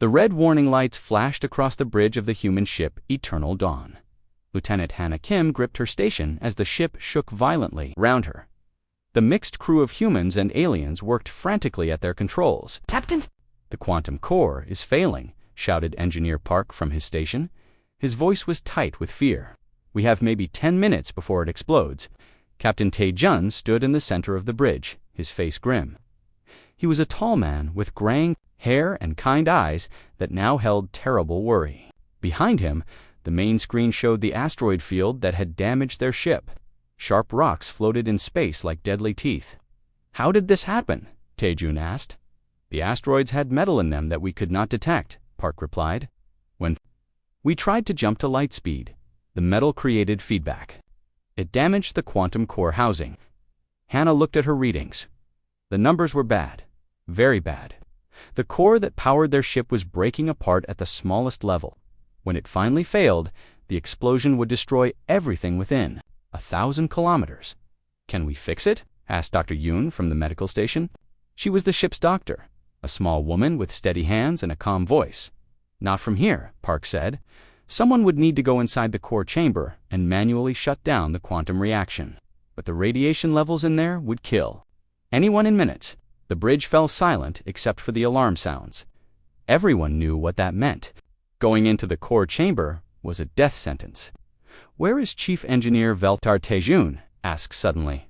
The red warning lights flashed across the bridge of the human ship Eternal Dawn. Lieutenant Hannah Kim gripped her station as the ship shook violently around her. The mixed crew of humans and aliens worked frantically at their controls. "Captain!" "The quantum core is failing," shouted Engineer Park from his station. His voice was tight with fear. "We have maybe 10 minutes before it explodes." Captain Tae-jun stood in the center of the bridge, his face grim. He was a tall man with graying hair and kind eyes that now held terrible worry. Behind him, the main screen showed the asteroid field that had damaged their ship. Sharp rocks floated in space like deadly teeth. "How did this happen?" Tae-jun asked. "The asteroids had metal in them that we could not detect," Park replied. "When we tried to jump to light speed, the metal created feedback. It damaged the quantum core housing." Hannah looked at her readings. The numbers were bad, very bad. The core that powered their ship was breaking apart at the smallest level. When it finally failed, the explosion would destroy everything within, 1,000 kilometers. "Can we fix it?" asked Dr. Yoon from the medical station. She was the ship's doctor, a small woman with steady hands and a calm voice. "Not from here," Park said. "Someone would need to go inside the core chamber and manually shut down the quantum reaction. But the radiation levels in there would kill anyone in minutes." The bridge fell silent except for the alarm sounds. Everyone knew what that meant. Going into the core chamber was a death sentence. "Where is Chief Engineer Veltar Tae-jun?" asked suddenly.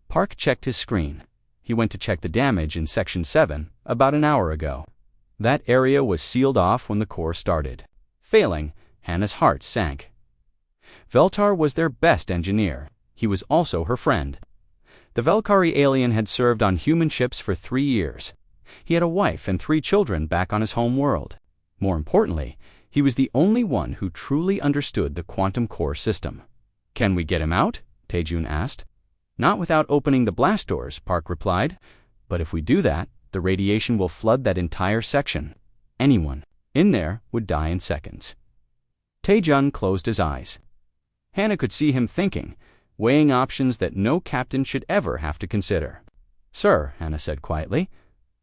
Park checked his screen. He went to check the damage in Section 7 about an hour ago. That area was sealed off when the core started. Failing, Hannah's heart sank. Veltar was their best engineer. He was also her friend. The Velkari alien had served on human ships for 3 years. He had a wife and 3 children back on his home world. More importantly, he was the only one who truly understood the quantum core system. "Can we get him out?" Tae-jun asked. "Not without opening the blast doors," Park replied. "But if we do that, the radiation will flood that entire section. Anyone in there would die in seconds." Tae-jun closed his eyes. Hannah could see him thinking, weighing options that no captain should ever have to consider. "Sir," Hannah said quietly,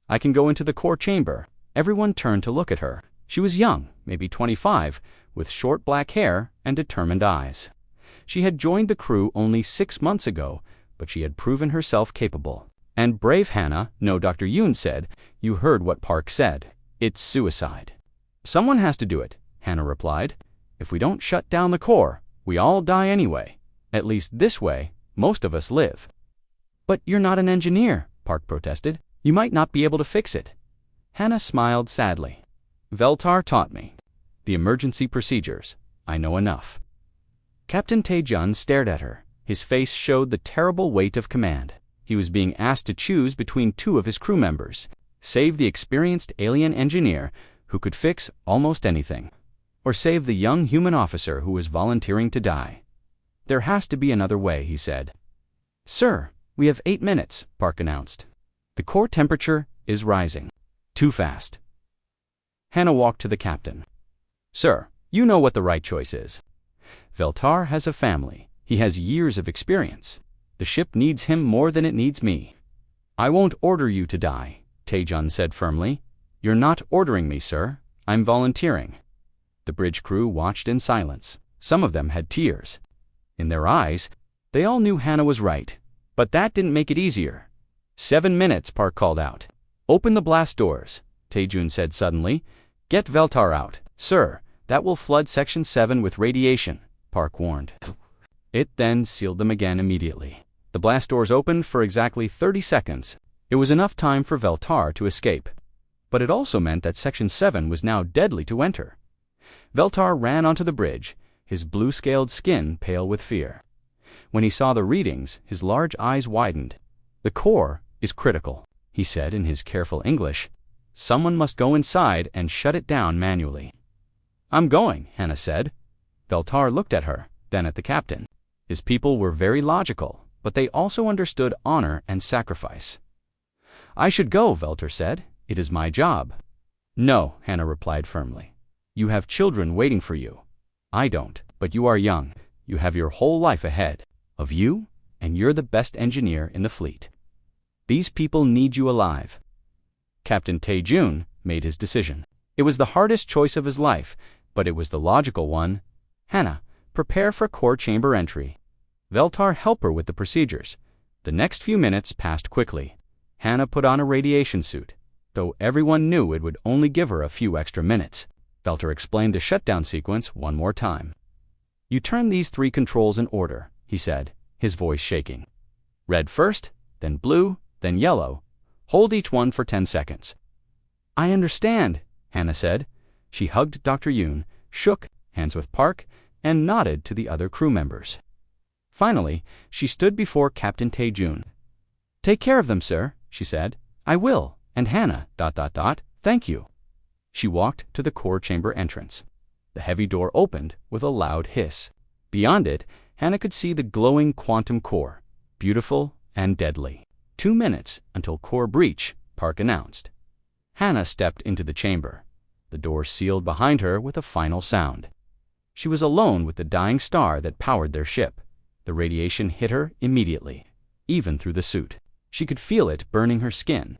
"I can go into the core chamber." Everyone turned to look at her. She was young, maybe 25, with short black hair and determined eyes. She had joined the crew only 6 months ago, but she had proven herself capable. "And brave Hannah," no, Dr. Yoon said. "You heard what Park said. It's suicide." "Someone has to do it," Hannah replied. "If we don't shut down the core, we all die anyway. At least this way, most of us live." "But you're not an engineer," Park protested. "You might not be able to fix it." Hannah smiled sadly. "Veltar taught me. The emergency procedures. I know enough." Captain Tae-jun stared at her. His face showed the terrible weight of command. He was being asked to choose between 2 of his crew members. Save the experienced alien engineer who could fix almost anything, or save the young human officer who was volunteering to die. "There has to be another way," he said. "Sir, we have 8 minutes," Park announced. "The core temperature is rising. Too fast." Hannah walked to the captain. "Sir, you know what the right choice is. Veltar has a family. He has years of experience. The ship needs him more than it needs me." "I won't order you to die," Tae-jun said firmly. "You're not ordering me, sir. I'm volunteering." The bridge crew watched in silence. Some of them had tears in their eyes. They all knew Hannah was right, but that didn't make it easier. 7 minutes, Park called out. "Open the blast doors," Tae-jun said suddenly. "Get Veltar out." "Sir, that will flood Section 7 with radiation," Park warned. It then sealed them again immediately. The blast doors opened for exactly 30 seconds. It was enough time for Veltar to escape. But it also meant that Section 7 was now deadly to enter. Veltar ran onto the bridge, his blue-scaled skin pale with fear. When he saw the readings, his large eyes widened. "The core is critical," he said in his careful English. "Someone must go inside and shut it down manually." "I'm going," Hannah said. Veltar looked at her, then at the captain. His people were very logical, but they also understood honor and sacrifice. "I should go," Veltar said. "It is my job." "No," Hannah replied firmly. "You have children waiting for you. I don't, but you are young. You have your whole life ahead of you, and you're the best engineer in the fleet. These people need you alive." Captain Tae-jun made his decision. It was the hardest choice of his life, but it was the logical one. Hannah, prepare for core chamber entry. Veltar, help her with the procedures. The next few minutes passed quickly. Hannah put on a radiation suit, though everyone knew it would only give her a few extra minutes. Veltar explained the shutdown sequence one more time. You turn these 3 controls in order, he said, his voice shaking. Red first, then blue, then yellow. Hold each one for 10 seconds. I understand, Hannah said. She hugged Dr. Yoon, shook hands with Park, and nodded to the other crew members. Finally, she stood before Captain Tae-jun. Take care of them, sir, she said. I will, and Hannah, ... thank you. She walked to the core chamber entrance. The heavy door opened with a loud hiss. Beyond it, Hannah could see the glowing quantum core, beautiful and deadly. 2 minutes until core breach, Park announced. Hannah stepped into the chamber. The door sealed behind her with a final sound. She was alone with the dying star that powered their ship. The radiation hit her immediately, even through the suit. She could feel it burning her skin.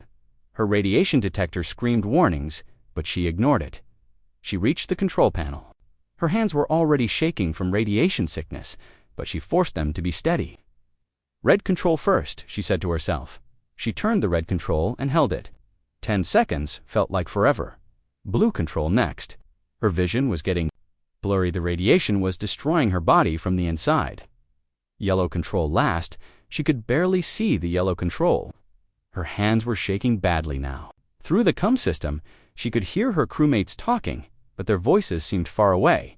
Her radiation detector screamed warnings, but she ignored it. She reached the control panel. Her hands were already shaking from radiation sickness, but she forced them to be steady. Red control first, she said to herself. She turned the red control and held it. 10 seconds felt like forever. Blue control next. Her vision was getting blurry. The radiation was destroying her body from the inside. Yellow control last. She could barely see the yellow control. Her hands were shaking badly now. Through the COM system, she could hear her crewmates talking, but their voices seemed far away.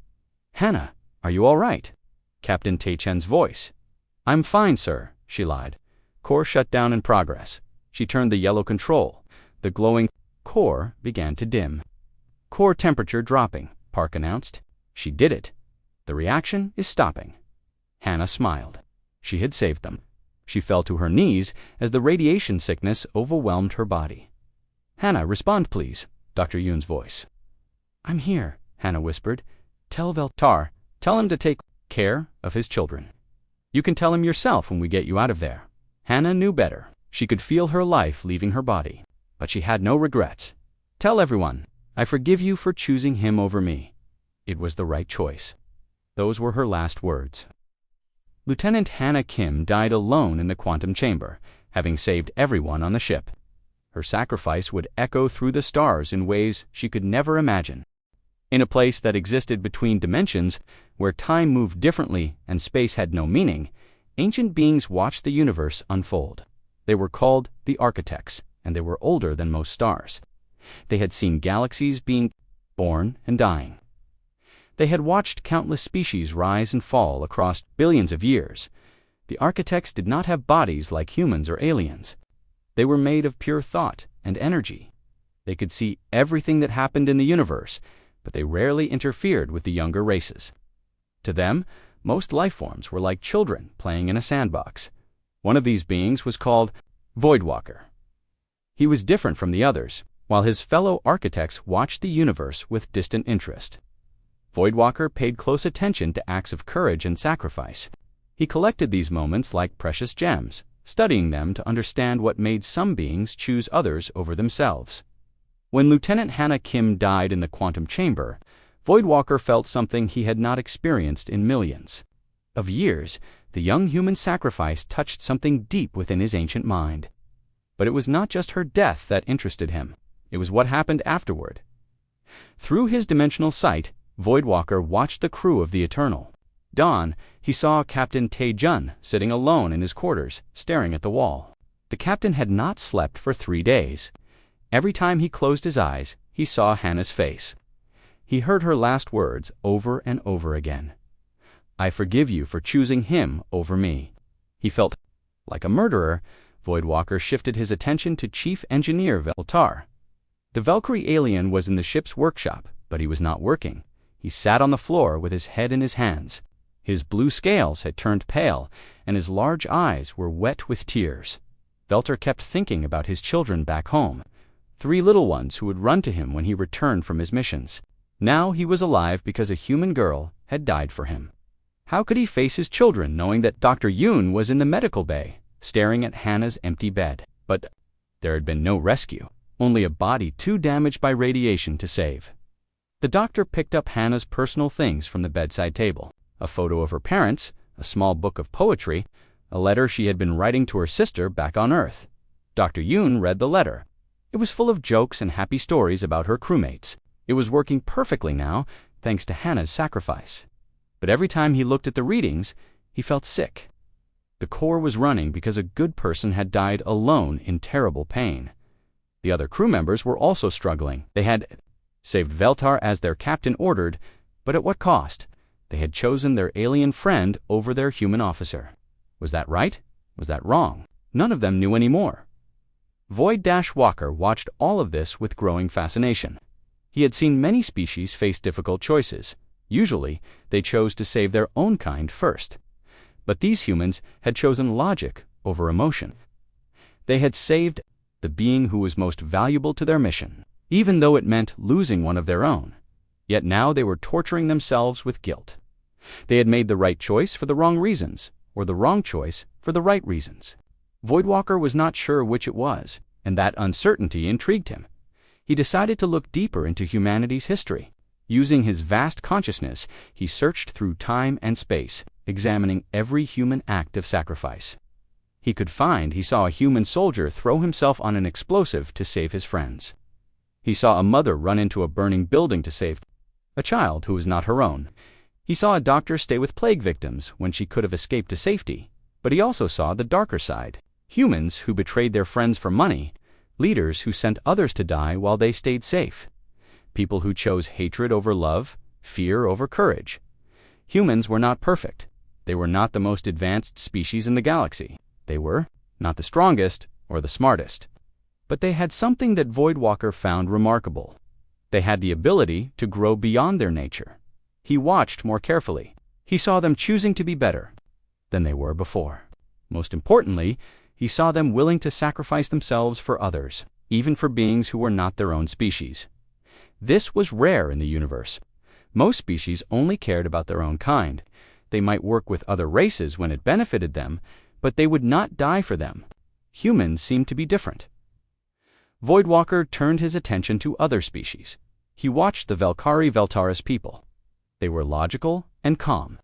Hannah, are you all right? Captain Tae-chen's voice. I'm fine, sir, she lied. Core shutdown in progress. She turned the yellow control. The glowing core began to dim. Core temperature dropping, Park announced. She did it. The reaction is stopping. Hannah smiled. She had saved them. She fell to her knees as the radiation sickness overwhelmed her body. Hannah, respond please, Dr. Yoon's voice. I'm here, Hannah whispered. Tell Veltar, tell him to take care of his children. You can tell him yourself when we get you out of there. Hannah knew better. She could feel her life leaving her body, but she had no regrets. Tell everyone, I forgive you for choosing him over me. It was the right choice. Those were her last words. Lieutenant Hannah Kim died alone in the quantum chamber, having saved everyone on the ship. Her sacrifice would echo through the stars in ways she could never imagine. In a place that existed between dimensions, where time moved differently and space had no meaning, ancient beings watched the universe unfold. They were called the architects, and they were older than most stars. They had seen galaxies being born and dying. They had watched countless species rise and fall across billions of years. The architects did not have bodies like humans or aliens. They were made of pure thought and energy. They could see everything that happened in the universe, but they rarely interfered with the younger races. To them, most life forms were like children playing in a sandbox. One of these beings was called Voidwalker. He was different from the others, while his fellow architects watched the universe with distant interest. Voidwalker paid close attention to acts of courage and sacrifice. He collected these moments like precious gems, studying them to understand what made some beings choose others over themselves. When Lieutenant Hannah Kim died in the quantum chamber, Voidwalker felt something he had not experienced in millions of years. The young human sacrifice touched something deep within his ancient mind. But it was not just her death that interested him. It was what happened afterward. Through his dimensional sight, Voidwalker watched the crew of the Eternal. Dawn, he saw Captain Tae-jun sitting alone in his quarters, staring at the wall. The captain had not slept for 3 days. Every time he closed his eyes, he saw Hannah's face. He heard her last words over and over again. I forgive you for choosing him over me. He felt like a murderer. Voidwalker shifted his attention to Chief Engineer Veltar. The Valkyrie alien was in the ship's workshop, but he was not working. He sat on the floor with his head in his hands. His blue scales had turned pale, and his large eyes were wet with tears. Veltar kept thinking about his children back home, 3 little ones who would run to him when he returned from his missions. Now he was alive because a human girl had died for him. How could he face his children knowing that Dr. Yoon was in the medical bay, staring at Hannah's empty bed? But there had been no rescue, only a body too damaged by radiation to save. The doctor picked up Hannah's personal things from the bedside table: a photo of her parents, a small book of poetry, a letter she had been writing to her sister back on Earth. Dr. Yoon read the letter. It was full of jokes and happy stories about her crewmates. It was working perfectly now, thanks to Hannah's sacrifice. But every time he looked at the readings, he felt sick. The Corps was running because a good person had died alone in terrible pain. The other crew members were also struggling. They had saved Veltar as their captain ordered, but at what cost? They had chosen their alien friend over their human officer. Was that right? Was that wrong? None of them knew anymore. Void-Walker watched all of this with growing fascination. He had seen many species face difficult choices. Usually, they chose to save their own kind first. But these humans had chosen logic over emotion. They had saved the being who was most valuable to their mission, even though it meant losing one of their own. Yet now they were torturing themselves with guilt. They had made the right choice for the wrong reasons, or the wrong choice for the right reasons. Voidwalker was not sure which it was, and that uncertainty intrigued him. He decided to look deeper into humanity's history. Using his vast consciousness, he searched through time and space, examining every human act of sacrifice. He saw a human soldier throw himself on an explosive to save his friends. He saw a mother run into a burning building to save a child who was not her own. He saw a doctor stay with plague victims when she could have escaped to safety. But he also saw the darker side: humans who betrayed their friends for money, leaders who sent others to die while they stayed safe, people who chose hatred over love, fear over courage. Humans were not perfect. They were not the most advanced species in the galaxy. They were not the strongest or the smartest. But they had something that Voidwalker found remarkable. They had the ability to grow beyond their nature. He watched more carefully. He saw them choosing to be better than they were before. Most importantly, he saw them willing to sacrifice themselves for others, even for beings who were not their own species. This was rare in the universe. Most species only cared about their own kind. They might work with other races when it benefited them, but they would not die for them. Humans seemed to be different. Voidwalker turned his attention to other species. He watched the Veltaris people. They were logical and calm.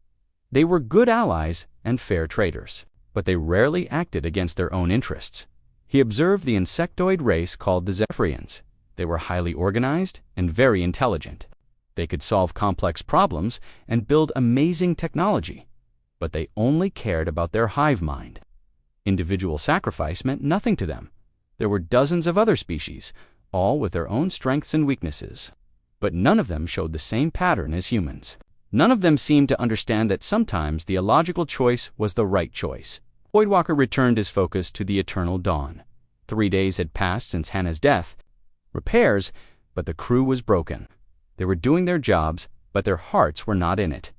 They were good allies and fair traders, but they rarely acted against their own interests. He observed the insectoid race called the Zephyrians. They were highly organized and very intelligent. They could solve complex problems and build amazing technology, but they only cared about their hive mind. Individual sacrifice meant nothing to them. There were dozens of other species, all with their own strengths and weaknesses. But none of them showed the same pattern as humans. None of them seemed to understand that sometimes the illogical choice was the right choice. Voidwalker returned his focus to the eternal dawn. 3 days had passed since Hannah's death. Repairs, but the crew was broken. They were doing their jobs, but their hearts were not in it.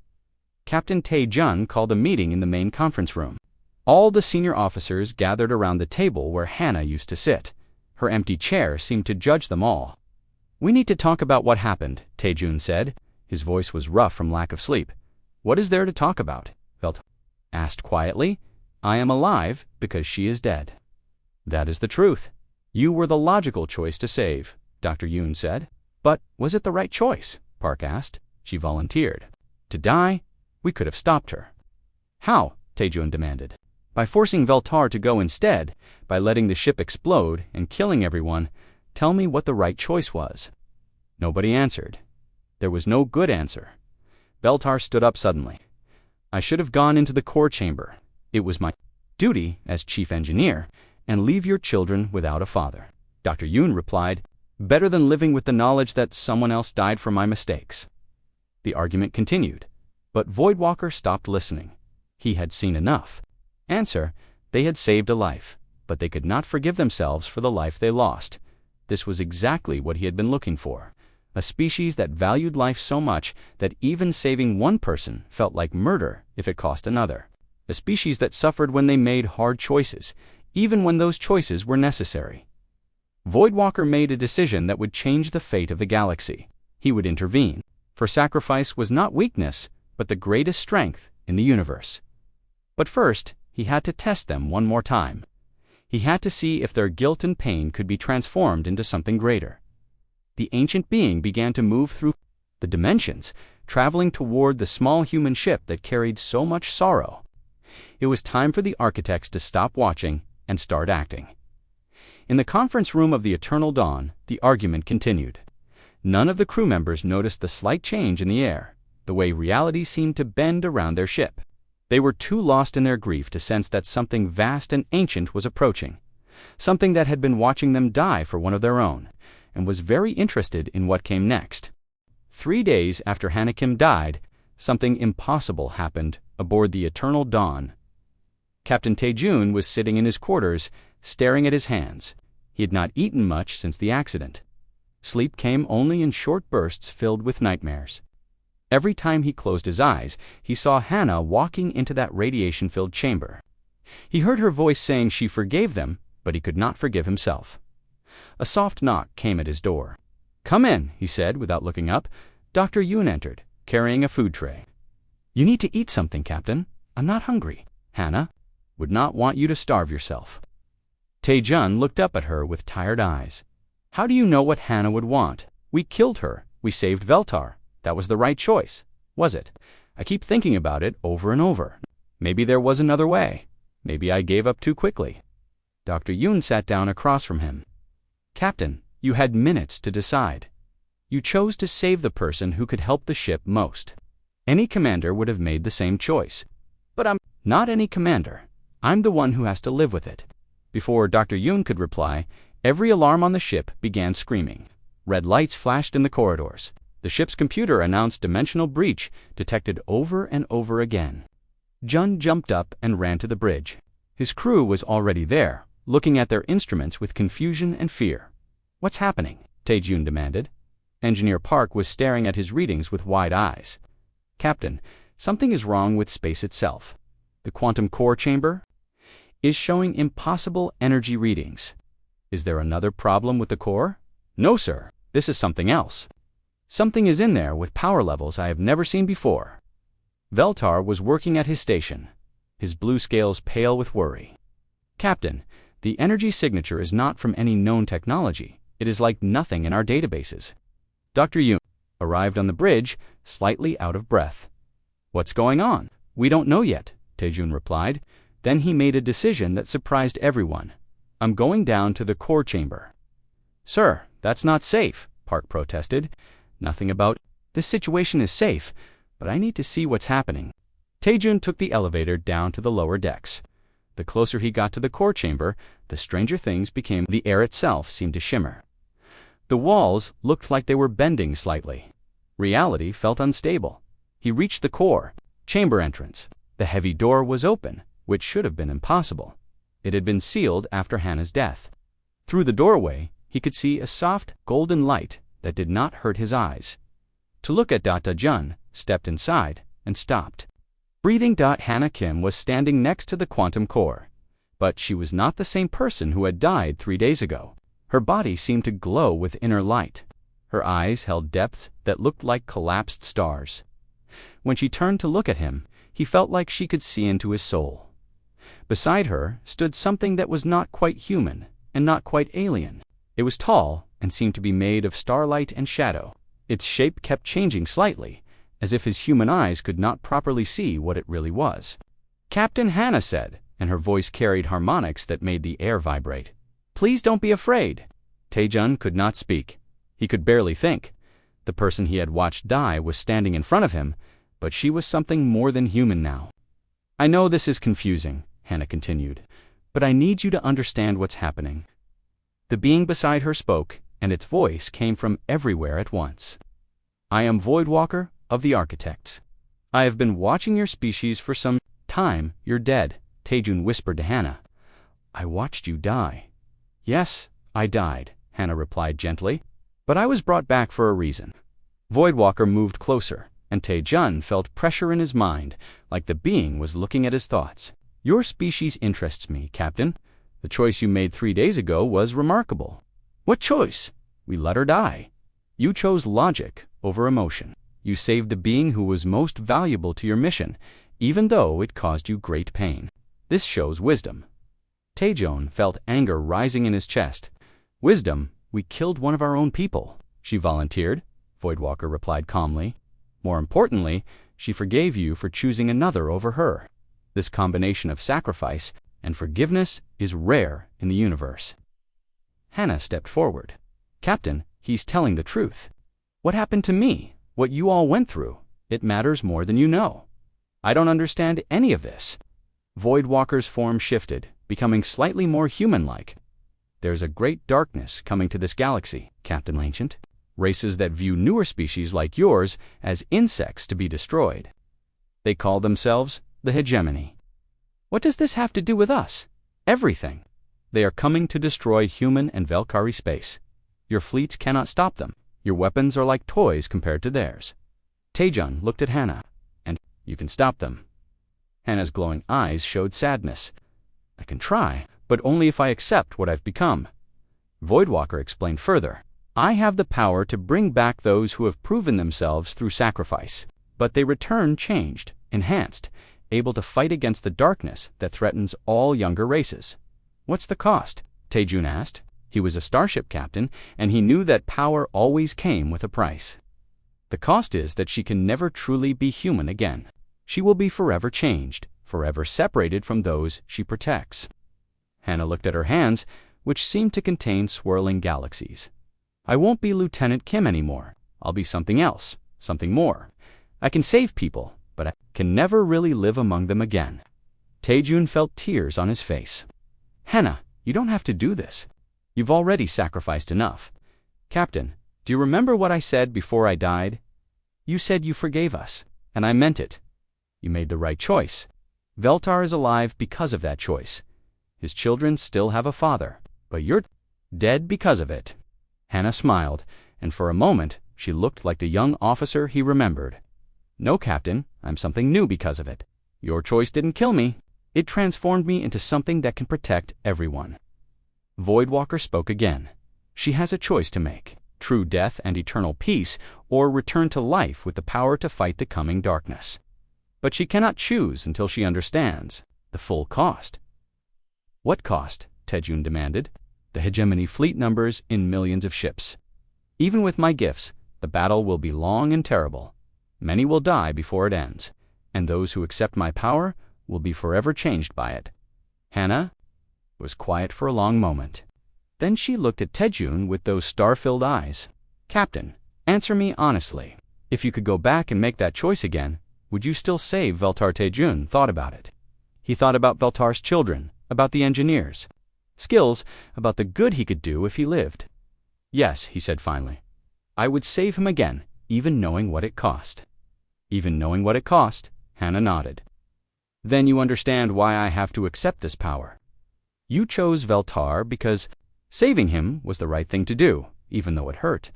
Captain Tae-jun called a meeting in the main conference room. All the senior officers gathered around the table where Hannah used to sit. Her empty chair seemed to judge them all. "We need to talk about what happened," Tae-jun said. His voice was rough from lack of sleep. "What is there to talk about?" Velt asked quietly. "I am alive because she is dead." "That is the truth. You were the logical choice to save," Dr. Yoon said. "But was it the right choice?" Park asked. She volunteered. "To die? We could have stopped her." "How?" Tae-jun demanded. "By forcing Veltar to go instead, by letting the ship explode and killing everyone. Tell me what the right choice was." Nobody answered. There was no good answer. Veltar stood up suddenly. "I should have gone into the core chamber. It was my duty as chief engineer, and leave your children without a father." Dr. Yoon replied, "Better than living with the knowledge that someone else died for my mistakes." The argument continued, but Voidwalker stopped listening. He had seen enough. Answer: they had saved a life, but they could not forgive themselves for the life they lost. This was exactly what he had been looking for. A species that valued life so much that even saving one person felt like murder if it cost another. A species that suffered when they made hard choices, even when those choices were necessary. Voidwalker made a decision that would change the fate of the galaxy. He would intervene, for sacrifice was not weakness, but the greatest strength in the universe. But first, he had to test them one more time. He had to see if their guilt and pain could be transformed into something greater. The ancient being began to move through the dimensions, traveling toward the small human ship that carried so much sorrow. It was time for the architects to stop watching and start acting. In the conference room of the Eternal Dawn, the argument continued. None of the crew members noticed the slight change in the air, the way reality seemed to bend around their ship. They were too lost in their grief to sense that something vast and ancient was approaching, something that had been watching them die for one of their own, and was very interested in what came next. 3 days after Hannah Kim died, something impossible happened aboard the Eternal Dawn. Captain Tae-jun was sitting in his quarters, staring at his hands. He had not eaten much since the accident. Sleep came only in short bursts filled with nightmares. Every time he closed his eyes, he saw Hannah walking into that radiation-filled chamber. He heard her voice saying she forgave them, but he could not forgive himself. A soft knock came at his door. "Come in," he said without looking up. Dr. Yoon entered, carrying a food tray. "You need to eat something, Captain. I'm not hungry. Hannah would not want you to starve yourself." Tae-jun looked up at her with tired eyes. "How do you know what Hannah would want? We killed her. We saved Veltar. That was the right choice, was it? I keep thinking about it over and over. Maybe there was another way. Maybe I gave up too quickly." Dr. Yoon sat down across from him. "Captain, you had minutes to decide. You chose to save the person who could help the ship most. Any commander would have made the same choice. But I'm not any commander. I'm the one who has to live with it." Before Dr. Yoon could reply, every alarm on the ship began screaming. Red lights flashed in the corridors. The ship's computer announced dimensional breach detected over and over again. Jun jumped up and ran to the bridge. His crew was already there, looking at their instruments with confusion and fear. "What's happening?" Tae-jun demanded. Engineer Park was staring at his readings with wide eyes. "Captain, something is wrong with space itself. The quantum core chamber is showing impossible energy readings." "Is there another problem with the core?" "No, sir. This is something else. Something is in there with power levels I have never seen before." Veltar was working at his station, his blue scales pale with worry. "Captain, the energy signature is not from any known technology. It is like nothing in our databases." Dr. Yoon arrived on the bridge, slightly out of breath. "What's going on?" "We don't know yet," Tae-jun replied. Then he made a decision that surprised everyone. "I'm going down to the core chamber." "Sir, that's not safe," Park protested. "Nothing about this situation is safe, but I need to see what's happening." Tae-jun took the elevator down to the lower decks. The closer he got to the core chamber, the stranger things became. The air itself seemed to shimmer. The walls looked like they were bending slightly. Reality felt unstable. He reached the core chamber entrance. The heavy door was open, which should have been impossible. It had been sealed after Hannah's death. Through the doorway, he could see a soft, golden light that did not hurt his eyes. To look at Tae-jun, stepped inside, and stopped. Breathing. Hannah Kim was standing next to the quantum core. But she was not the same person who had died 3 days ago. Her body seemed to glow with inner light. Her eyes held depths that looked like collapsed stars. When she turned to look at him, he felt like she could see into his soul. Beside her stood something that was not quite human and not quite alien. It was tall and seemed to be made of starlight and shadow. Its shape kept changing slightly, as if his human eyes could not properly see what it really was. "Captain," Hannah said, and her voice carried harmonics that made the air vibrate. "Please don't be afraid." Tae-jun could not speak. He could barely think. The person he had watched die was standing in front of him, but she was something more than human now. "I know this is confusing," Hannah continued, "but I need you to understand what's happening." The being beside her spoke, and its voice came from everywhere at once. "I am Voidwalker of the Architects. I have been watching your species for some time." "You're dead," Tae-jun whispered to Hannah. "I watched you die." "Yes, I died," Hannah replied gently, "but I was brought back for a reason." Voidwalker moved closer, and Tae-jun felt pressure in his mind, like the being was looking at his thoughts. "Your species interests me, Captain. The choice you made 3 days ago was remarkable." "What choice?" "We let her die. You chose logic over emotion. You saved the being who was most valuable to your mission, even though it caused you great pain. This shows wisdom." Taejong felt anger rising in his chest. Wisdom, we killed one of our own people. She volunteered, Voidwalker replied calmly. More importantly, she forgave you for choosing another over her. This combination of sacrifice and forgiveness is rare in the universe. Hannah stepped forward. Captain, he's telling the truth. What happened to me? What you all went through? It matters more than you know. I don't understand any of this. Voidwalker's form shifted, becoming slightly more human-like. There's a great darkness coming to this galaxy, Captain Ancient. Races that view newer species like yours as insects to be destroyed. They call themselves the hegemony. What does this have to do with us? Everything. They are coming to destroy human and Velkari space. Your fleets cannot stop them. Your weapons are like toys compared to theirs. Taejong looked at Hannah, and you can stop them. Hannah's glowing eyes showed sadness. I can try, but only if I accept what I've become. Voidwalker explained further. I have the power to bring back those who have proven themselves through sacrifice, but they return changed, enhanced, able to fight against the darkness that threatens all younger races. What's the cost? Taejong asked. He was a starship captain, and he knew that power always came with a price. The cost is that she can never truly be human again. She will be forever changed, forever separated from those she protects. Hannah looked at her hands, which seemed to contain swirling galaxies. I won't be Lieutenant Kim anymore. I'll be something else, something more. I can save people, but I can never really live among them again. Taejong felt tears on his face. Hannah, you don't have to do this. You've already sacrificed enough. Captain, do you remember what I said before I died? You said you forgave us, and I meant it. You made the right choice. Veltar is alive because of that choice. His children still have a father, but you're dead because of it. Hannah smiled, and for a moment she looked like the young officer he remembered. No, Captain, I'm something new because of it. Your choice didn't kill me. It transformed me into something that can protect everyone. Voidwalker spoke again. She has a choice to make, true death and eternal peace, or return to life with the power to fight the coming darkness. But she cannot choose until she understands the full cost. What cost? Taejong demanded. The hegemony fleet numbers in millions of ships. Even with my gifts, the battle will be long and terrible. Many will die before it ends, and those who accept my power will be forever changed by it. Hannah was quiet for a long moment. Then she looked at Taejong with those star-filled eyes. Captain, answer me honestly. If you could go back and make that choice again, would you still save Veltar? Taejong thought about it. He thought about Veltar's children, about the engineers. Skills, about the good he could do if he lived. Yes, he said finally. I would save him again, even knowing what it cost. Even knowing what it cost, Hannah nodded. Then you understand why I have to accept this power. You chose Veltar because saving him was the right thing to do, even though it hurt.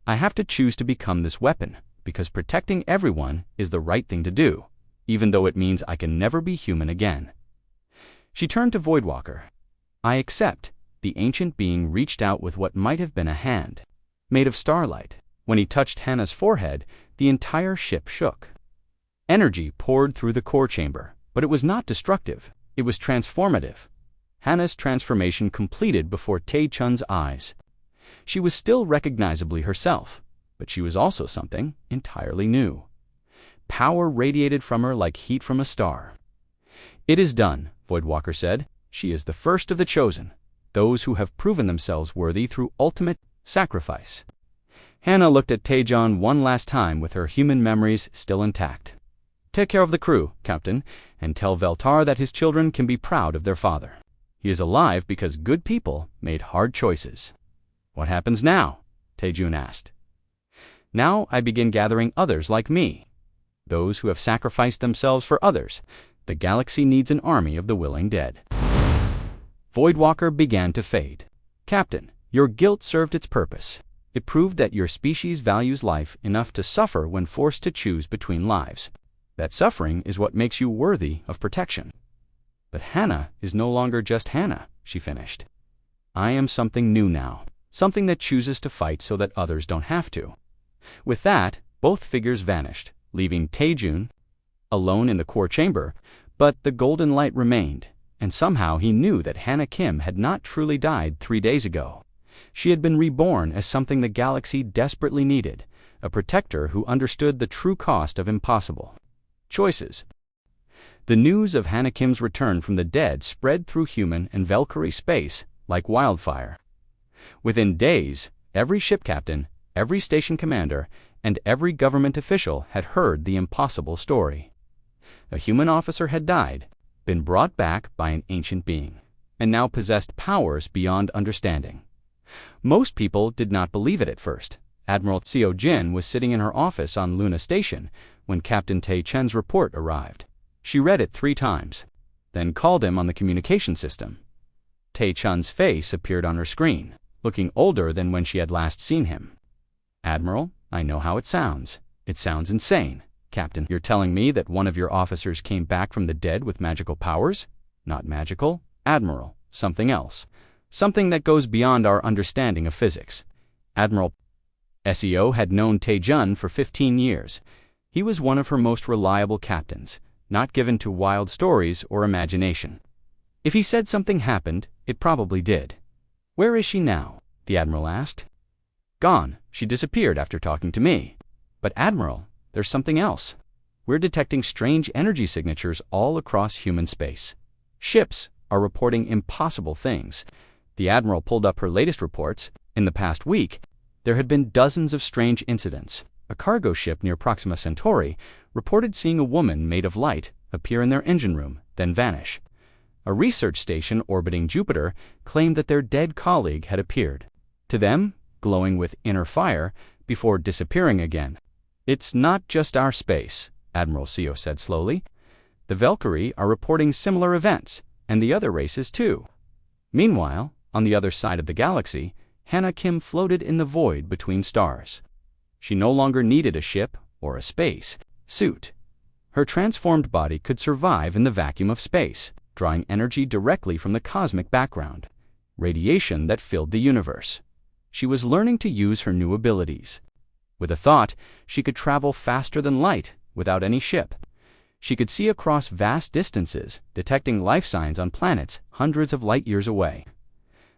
I have to choose to become this weapon, because protecting everyone is the right thing to do, even though it means I can never be human again. She turned to Voidwalker. I accept. The ancient being reached out with what might have been a hand, made of starlight. When he touched Hannah's forehead, the entire ship shook. Energy poured through the core chamber, but it was not destructive. It was transformative. Hannah's transformation completed before Taejong's eyes. She was still recognizably herself, but she was also something entirely new. Power radiated from her like heat from a star. It is done, Voidwalker said. She is the first of the chosen, those who have proven themselves worthy through ultimate sacrifice. Hannah looked at Taejong one last time with her human memories still intact. Take care of the crew, Captain, and tell Veltar that his children can be proud of their father. He is alive because good people made hard choices. What happens now? Taejong asked. Now I begin gathering others like me, those who have sacrificed themselves for others. The galaxy needs an army of the willing dead. Voidwalker began to fade. Captain, your guilt served its purpose. It proved that your species values life enough to suffer when forced to choose between lives. That suffering is what makes you worthy of protection. But Hannah is no longer just Hannah, she finished. I am something new now, something that chooses to fight so that others don't have to. With that, both figures vanished, leaving Taejong alone in the core chamber, but the golden light remained. and somehow he knew that Hannah Kim had not truly died 3 days ago. She had been reborn as something the galaxy desperately needed, a protector who understood the true cost of impossible choices. The news of Hannah Kim's return from the dead spread through human and Valkyrie space like wildfire. Within days, every ship captain, every station commander, and every government official had heard the impossible story. A human officer had died, been brought back by an ancient being, and now possessed powers beyond understanding. Most people did not believe it at first. Admiral Seo Jin was sitting in her office on Luna Station when Captain Tae Chen's report arrived. She read it 3 times, then called him on the communication system. Tae Chen's face appeared on her screen, looking older than when she had last seen him. "Admiral, I know how it sounds. It sounds insane. Captain, you're telling me that one of your officers came back from the dead with magical powers? Not magical, Admiral, something else. Something that goes beyond our understanding of physics." Admiral Seo had known Tae-jun for 15 years. He was one of her most reliable captains, not given to wild stories or imagination. If he said something happened, it probably did. "Where is she now?" the Admiral asked. "Gone. She disappeared after talking to me." "But Admiral, there's something else. We're detecting strange energy signatures all across human space. Ships are reporting impossible things." The Admiral pulled up her latest reports. In the past week, there had been dozens of strange incidents. A cargo ship near Proxima Centauri reported seeing a woman made of light appear in their engine room, then vanish. A research station orbiting Jupiter claimed that their dead colleague had appeared, to them glowing with inner fire, before disappearing again. "It's not just our space," Admiral Seo said slowly. "The Valkyrie are reporting similar events, and the other races too." Meanwhile, on the other side of the galaxy, Hannah Kim floated in the void between stars. She no longer needed a ship or a space suit. Her transformed body could survive in the vacuum of space, drawing energy directly from the cosmic background, radiation that filled the universe. She was learning to use her new abilities. With a thought, she could travel faster than light without any ship. She could see across vast distances, detecting life signs on planets hundreds of light years away.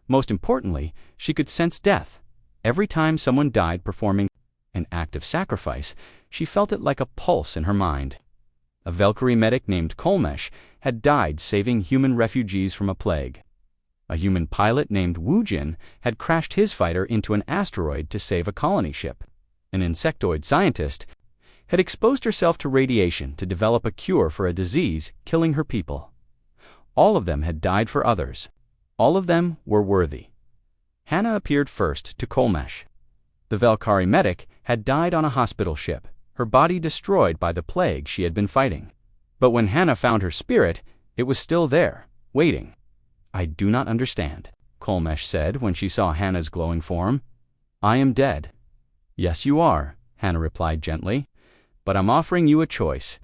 Most importantly, she could sense death. Every time someone died performing an act of sacrifice, she felt it like a pulse in her mind. A Valkyrie medic named Kolmesh had died saving human refugees from a plague. A human pilot named Woojin had crashed his fighter into an asteroid to save a colony ship. An insectoid scientist had exposed herself to radiation to develop a cure for a disease killing her people. All of them had died for others. All of them were worthy. Hannah appeared first to Kolmesh. The Valkyrie medic had died on a hospital ship, her body destroyed by the plague she had been fighting. But when Hannah found her spirit, it was still there, waiting. "I do not understand," Kolmesh said when she saw Hannah's glowing form. "I am dead." "Yes, you are," Hannah replied gently. "But I'm offering you a choice.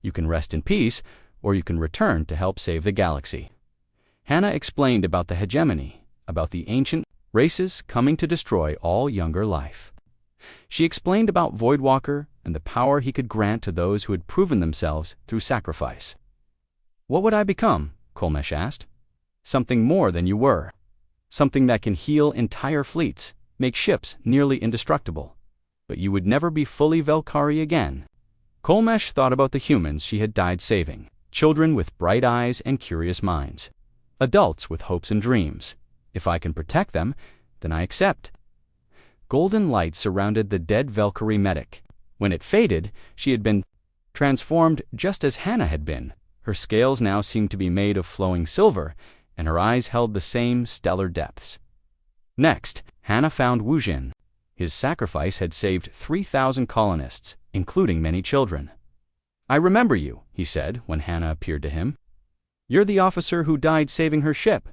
You can rest in peace, or you can return to help save the galaxy." Hannah explained about the hegemony, about the ancient races coming to destroy all younger life. She explained about Voidwalker and the power he could grant to those who had proven themselves through sacrifice. "What would I become?" Kolmesh asked. "Something more than you were. Something that can heal entire fleets, make ships nearly indestructible. But you would never be fully Valkyrie again." Kolmesh thought about the humans she had died saving, children with bright eyes and curious minds, adults with hopes and dreams. "If I can protect them, then I accept." Golden light surrounded the dead Valkyrie medic. When it faded, she had been transformed just as Hannah had been. Her scales now seemed to be made of flowing silver, and her eyes held the same stellar depths. Next, Hannah found Woojin. His sacrifice had saved 3,000 colonists, including many children. "I remember you," he said when Hannah appeared to him. "You're the officer who died saving her ship.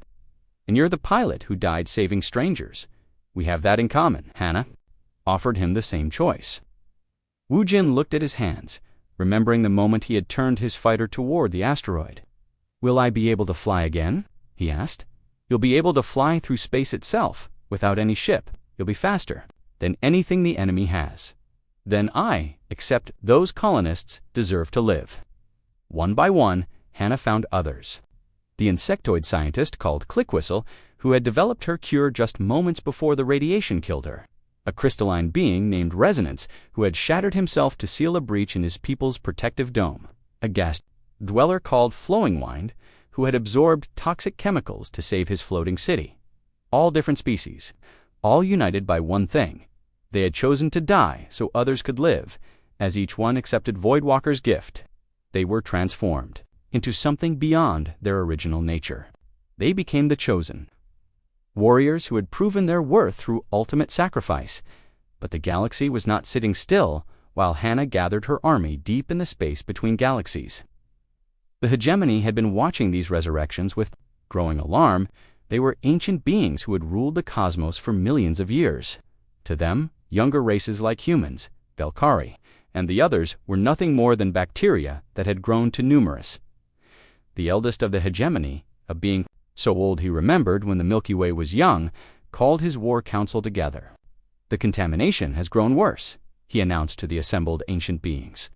And you're the pilot who died saving strangers. We have that in common." Hannah offered him the same choice. Woojin looked at his hands, remembering the moment he had turned his fighter toward the asteroid. "Will I be able to fly again?" he asked. "You'll be able to fly through space itself, without any ship. You'll be faster than anything the enemy has. Then I accept those colonists deserve to live." One by one, Hannah found others. the insectoid scientist called Clickwhistle, who had developed her cure just moments before the radiation killed her. A crystalline being named Resonance, who had shattered himself to seal a breach in his people's protective dome. A gas dweller called Flowing Wind, who had absorbed toxic chemicals to save his floating city. All different species, all united by one thing. They had chosen to die so others could live. As each one accepted Voidwalker's gift, they were transformed into something beyond their original nature. They became the Chosen, warriors who had proven their worth through ultimate sacrifice. But the galaxy was not sitting still while Hannah gathered her army deep in the space between galaxies. The hegemony had been watching these resurrections with growing alarm. They were ancient beings who had ruled the cosmos for millions of years. To them, younger races like humans, Velkari, and the others were nothing more than bacteria that had grown too numerous. The eldest of the hegemony, a being so old he remembered when the Milky Way was young, called his war council together. "The contamination has grown worse," he announced to the assembled ancient beings.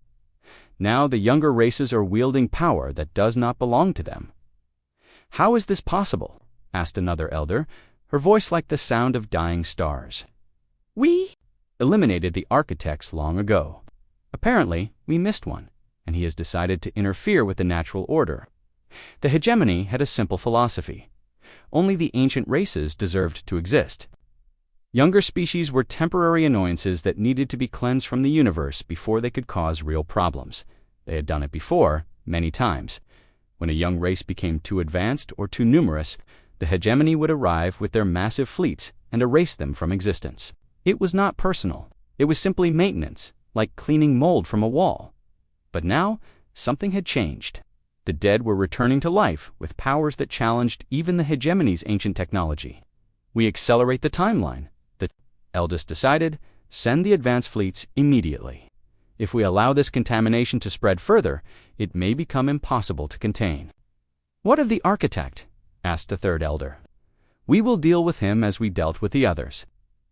"Now the younger races are wielding power that does not belong to them." "How is this possible?" asked another elder, her voice like the sound of dying stars. "We eliminated the architects long ago. Apparently, we missed one, and he has decided to interfere with the natural order." The hegemony had a simple philosophy. Only the ancient races deserved to exist. Younger species were temporary annoyances that needed to be cleansed from the universe before they could cause real problems. They had done it before, many times. When a young race became too advanced or too numerous, the hegemony would arrive with their massive fleets and erase them from existence. It was not personal. It was simply maintenance, like cleaning mold from a wall. But now, something had changed. The dead were returning to life with powers that challenged even the hegemony's ancient technology. "We accelerate the timeline," the eldest decided. "Send the advanced fleets immediately. If we allow this contamination to spread further, it may become impossible to contain." "What of the architect?" asked the third elder. "We will deal with him as we dealt with the others.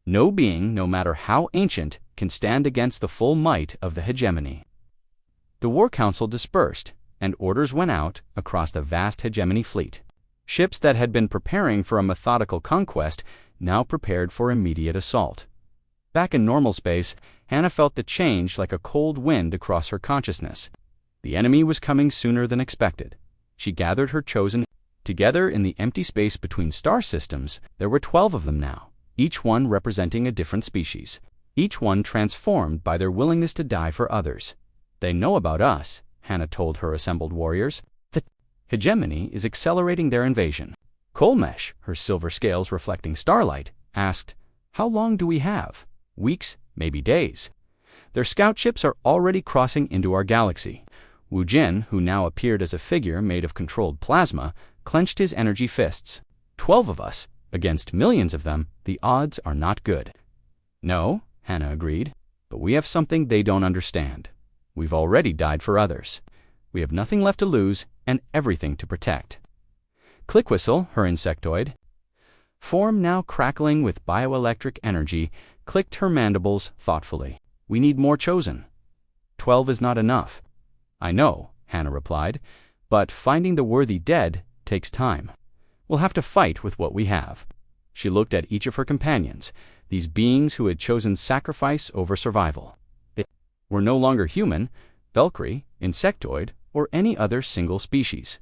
No being, no matter how ancient, can stand against the full might of the hegemony." The War Council dispersed, and orders went out across the vast hegemony fleet. Ships that had been preparing for a methodical conquest now prepared for immediate assault. Back in normal space, Hannah felt the change like a cold wind across her consciousness. The enemy was coming sooner than expected. She gathered her Chosen together in the empty space between star systems. There were 12 of them now, each one representing a different species, each one transformed by their willingness to die for others. "They know about us," Hannah told her assembled warriors. "The hegemony is accelerating their invasion." Kolmesh, her silver scales reflecting starlight, asked, "How long do we have? Weeks, maybe days." "Their scout ships are already crossing into our galaxy." Wu Jin, who now appeared as a figure made of controlled plasma, clenched his energy fists. 12 of us, against millions of them, the odds are not good." "No," Hannah agreed, "but we have something they don't understand. We've already died for others. We have nothing left to lose and everything to protect." Clickwhistle, her insectoid form now crackling with bioelectric energy, clicked her mandibles thoughtfully. "We need more Chosen. 12 is not enough." "I know," Hannah replied, "but finding the worthy dead takes time. We'll have to fight with what we have." She looked at each of her companions, these beings who had chosen sacrifice over survival. They were no longer human, Velkari, insectoid, or any other single species.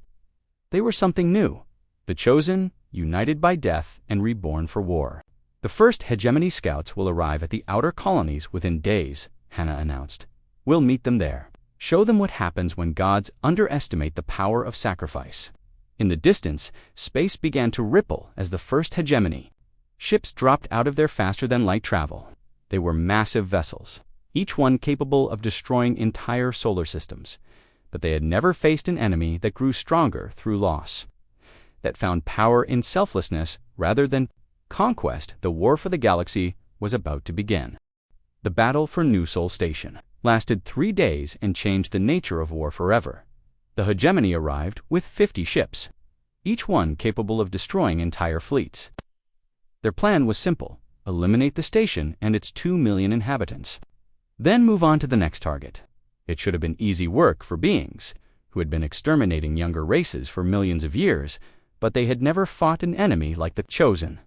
They were something new, the Chosen, united by death and reborn for war. "The first hegemony scouts will arrive at the outer colonies within days," Hannah announced. "We'll meet them there. Show them what happens when gods underestimate the power of sacrifice." In the distance, space began to ripple as the first hegemony. Ships dropped out of their faster-than-light travel. They were massive vessels, each one capable of destroying entire solar systems. But they had never faced an enemy that grew stronger through loss, that found power in selflessness rather than conquest. The war for the galaxy was about to begin. The battle for New Sol Station lasted 3 days and changed the nature of war forever. The hegemony arrived with 50 ships, each one capable of destroying entire fleets. Their plan was simple: eliminate the station and its 2 million inhabitants. Then move on to the next target. It should have been easy work for beings who had been exterminating younger races for millions of years, but they had never fought an enemy like the Chosen.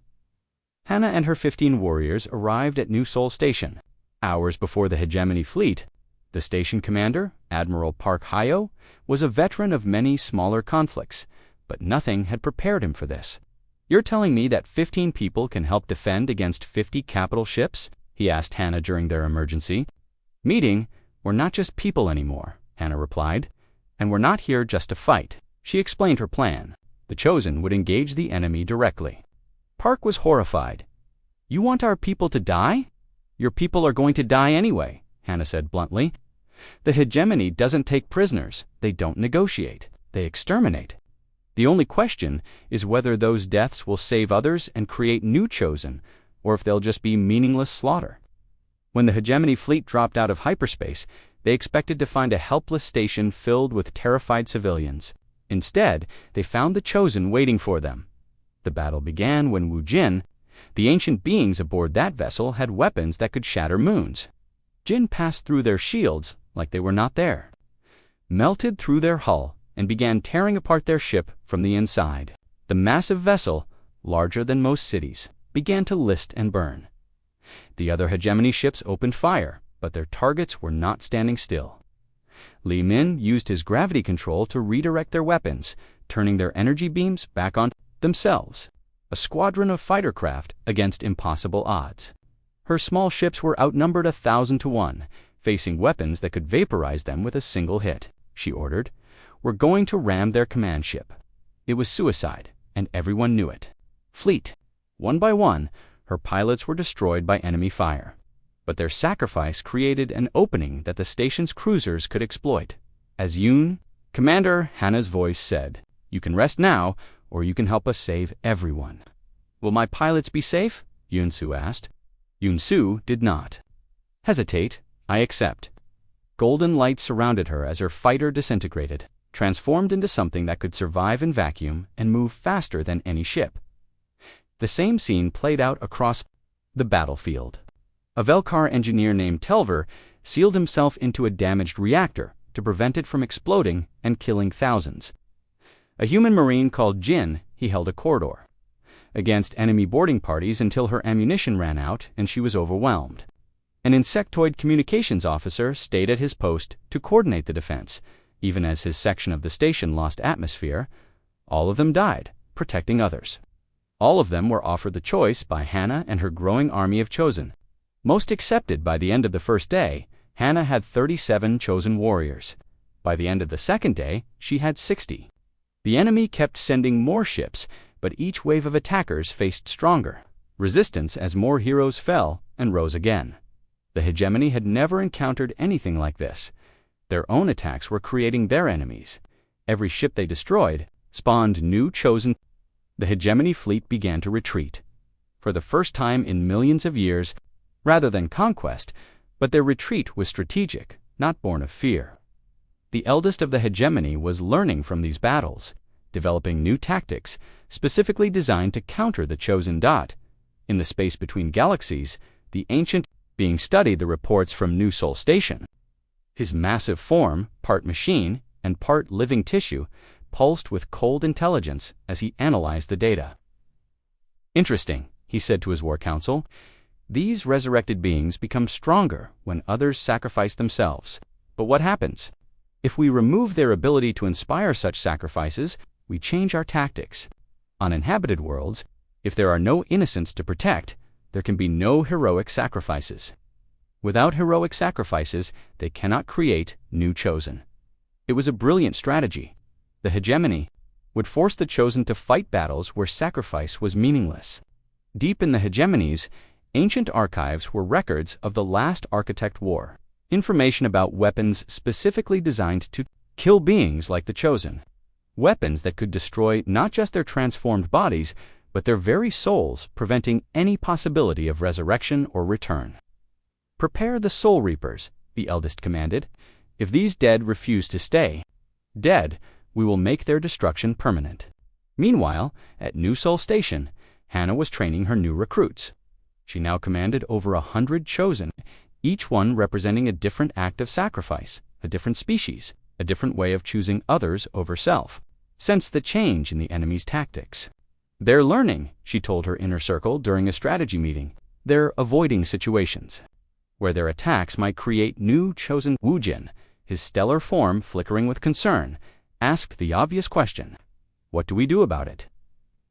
Hannah and her 15 warriors arrived at New Sol Station, hours before the hegemony fleet. The station commander, Admiral Park Hyo, was a veteran of many smaller conflicts, but nothing had prepared him for this. "You're telling me that 15 people can help defend against 50 capital ships?" he asked Hannah during their emergency meeting. "We're not just people anymore," Hannah replied, "and we're not here just to fight." She explained her plan. The Chosen would engage the enemy directly. Park was horrified. "You want our people to die? Your people are going to die anyway," Hannah said bluntly. "The hegemony doesn't take prisoners. They don't negotiate. They exterminate. The only question is whether those deaths will save others and create new Chosen, or if they'll just be meaningless slaughter." When the hegemony fleet dropped out of hyperspace, they expected to find a helpless station filled with terrified civilians. Instead, they found the Chosen waiting for them. The battle began when Wu Jin, the ancient beings aboard that vessel, had weapons that could shatter moons. Jin passed through their shields like they were not there, melted through their hull, and began tearing apart their ship from the inside. The massive vessel, larger than most cities, began to list and burn. The other hegemony ships opened fire, but their targets were not standing still. Li Min used his gravity control to redirect their weapons, turning their energy beams back on themselves. A squadron of fighter craft against impossible odds. Her small ships were outnumbered 1,000 to 1, facing weapons that could vaporize them with a single hit. She ordered, "We're going to ram their command ship." It was suicide, and everyone knew it. Fleet. One by one, her pilots were destroyed by enemy fire. But their sacrifice created an opening that the station's cruisers could exploit. As Yoon, Commander, Hannah's voice said, "You can rest now, or you can help us save everyone." "Will my pilots be safe?" Yoon-soo asked. Yoon-soo did not hesitate. "I accept." Golden light surrounded her as her fighter disintegrated, transformed into something that could survive in vacuum and move faster than any ship. The same scene played out across the battlefield. A Velkar engineer named Telver sealed himself into a damaged reactor to prevent it from exploding and killing thousands. A human marine called Jin, he held a corridor against enemy boarding parties until her ammunition ran out and she was overwhelmed. An insectoid communications officer stayed at his post to coordinate the defense, even as his section of the station lost atmosphere. All of them died, protecting others. All of them were offered the choice by Hannah and her growing army of Chosen. Most accepted by the end of the first day, Hannah had 37 Chosen warriors. By the end of the second day, she had 60. The enemy kept sending more ships, but each wave of attackers faced stronger resistance as more heroes fell and rose again. The hegemony had never encountered anything like this. Their own attacks were creating their enemies. Every ship they destroyed spawned new Chosen. The hegemony fleet began to retreat. For the first time in millions of years, rather than conquest, but their retreat was strategic, not born of fear. The eldest of the hegemony was learning from these battles, developing new tactics specifically designed to counter the Chosen. In the space between galaxies, the ancient being studied the reports from New Sol Station. His massive form, part machine and part living tissue, pulsed with cold intelligence as he analyzed the data. "Interesting," he said to his war council. "These resurrected beings become stronger when others sacrifice themselves. But what happens? If we remove their ability to inspire such sacrifices, we change our tactics. On inhabited worlds, if there are no innocents to protect, there can be no heroic sacrifices. Without heroic sacrifices, they cannot create new Chosen." It was a brilliant strategy. The hegemony would force the Chosen to fight battles where sacrifice was meaningless. Deep in the hegemony's ancient archives were records of the last Architect War, information about weapons specifically designed to kill beings like the Chosen, weapons that could destroy not just their transformed bodies, but their very souls, preventing any possibility of resurrection or return. "Prepare the Soul Reapers," the eldest commanded. "If these dead refuse to stay dead, we will make their destruction permanent." Meanwhile, at New Sol Station, Hannah was training her new recruits. She now commanded over 100 Chosen, each one representing a different act of sacrifice, a different species, a different way of choosing others over self. Sense the change in the enemy's tactics. They're learning, she told her inner circle during a strategy meeting. They're avoiding situations where their attacks might create new chosen. Wujin, his stellar form flickering with concern, asked the obvious question. What do we do about it?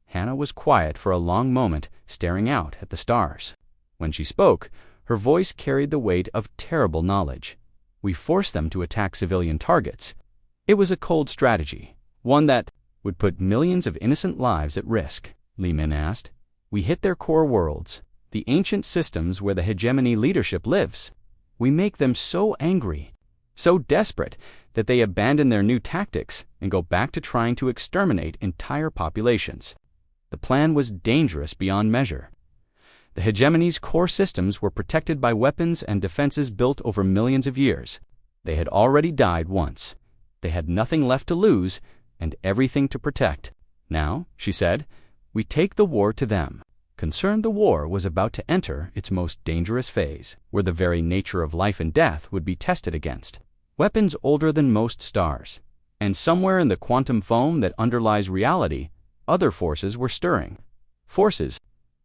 Hannah was quiet for a long moment, staring out at the stars. When she spoke, her voice carried the weight of terrible knowledge. We force them to attack civilian targets. It was a cold strategy, one that would put millions of innocent lives at risk. Li Min asked. We hit their core worlds, the ancient systems where the hegemony leadership lives. We make them so angry, so desperate, that they abandon their new tactics and go back to trying to exterminate entire populations. The plan was dangerous beyond measure. The hegemony's core systems were protected by weapons and defenses built over millions of years. They had already died once. They had nothing left to lose and everything to protect. Now, she said, we take the war to them. Concerned the war was about to enter its most dangerous phase, where the very nature of life and death would be tested against. Weapons older than most stars. And somewhere in the quantum foam that underlies reality, other forces were stirring. Forces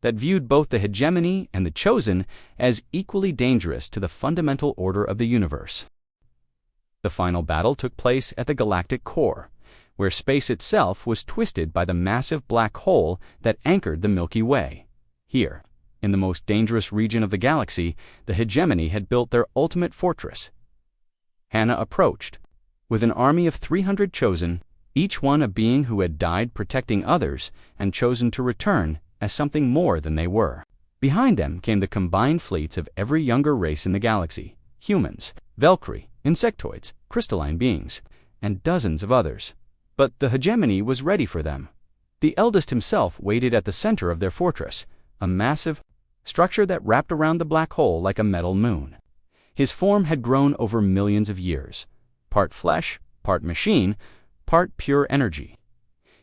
that viewed both the hegemony and the chosen as equally dangerous to the fundamental order of the universe. The final battle took place at the galactic core, where space itself was twisted by the massive black hole that anchored the Milky Way. Here, in the most dangerous region of the galaxy, the hegemony had built their ultimate fortress. Hannah approached. With an army of 300 chosen, each one a being who had died protecting others and chosen to return as something more than they were. Behind them came the combined fleets of every younger race in the galaxy, humans, Valkyrie, insectoids, crystalline beings, and dozens of others. But the hegemony was ready for them. The eldest himself waited at the center of their fortress, a massive structure that wrapped around the black hole like a metal moon. His form had grown over millions of years, part flesh, part machine, part pure energy.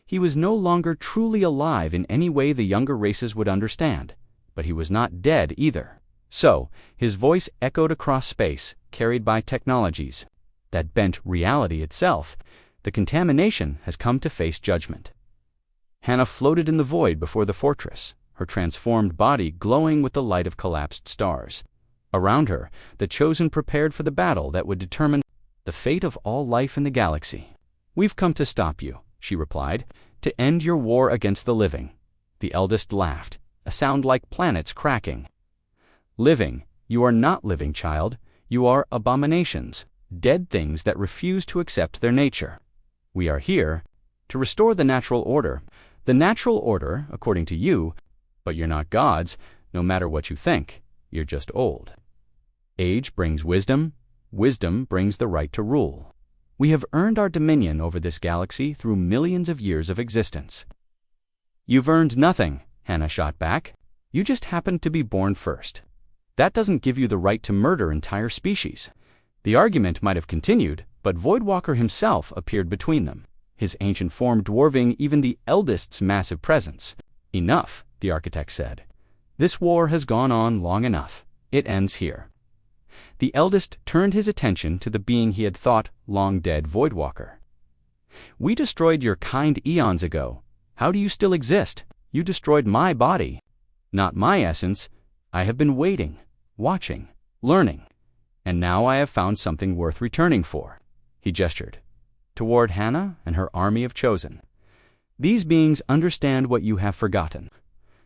He was no longer truly alive in any way the younger races would understand, but he was not dead either. So, his voice echoed across space, carried by technologies that bent reality itself. The contamination has come to face judgment. Hannah floated in the void before the fortress, her transformed body glowing with the light of collapsed stars. Around her, the chosen prepared for the battle that would determine the fate of all life in the galaxy. We've come to stop you, she replied, to end your war against the living. The eldest laughed, a sound like planets cracking. Living, you are not living, child. You are abominations, dead things that refuse to accept their nature. We are here to restore the natural order. The natural order, according to you, but you're not gods, no matter what you think. You're just old. Age brings wisdom. Wisdom brings the right to rule. We have earned our dominion over this galaxy through millions of years of existence. You've earned nothing, Hannah shot back. You just happened to be born first. That doesn't give you the right to murder entire species. The argument might have continued, but Voidwalker himself appeared between them, his ancient form dwarfing even the eldest's massive presence. Enough, the architect said. This war has gone on long enough. It ends here. The eldest turned his attention to the being he had thought long-dead Voidwalker. We destroyed your kind eons ago. How do you still exist? You destroyed my body, not my essence. I have been waiting, watching, learning, and now I have found something worth returning for. He gestured toward Hannah and her army of chosen. These beings understand what you have forgotten.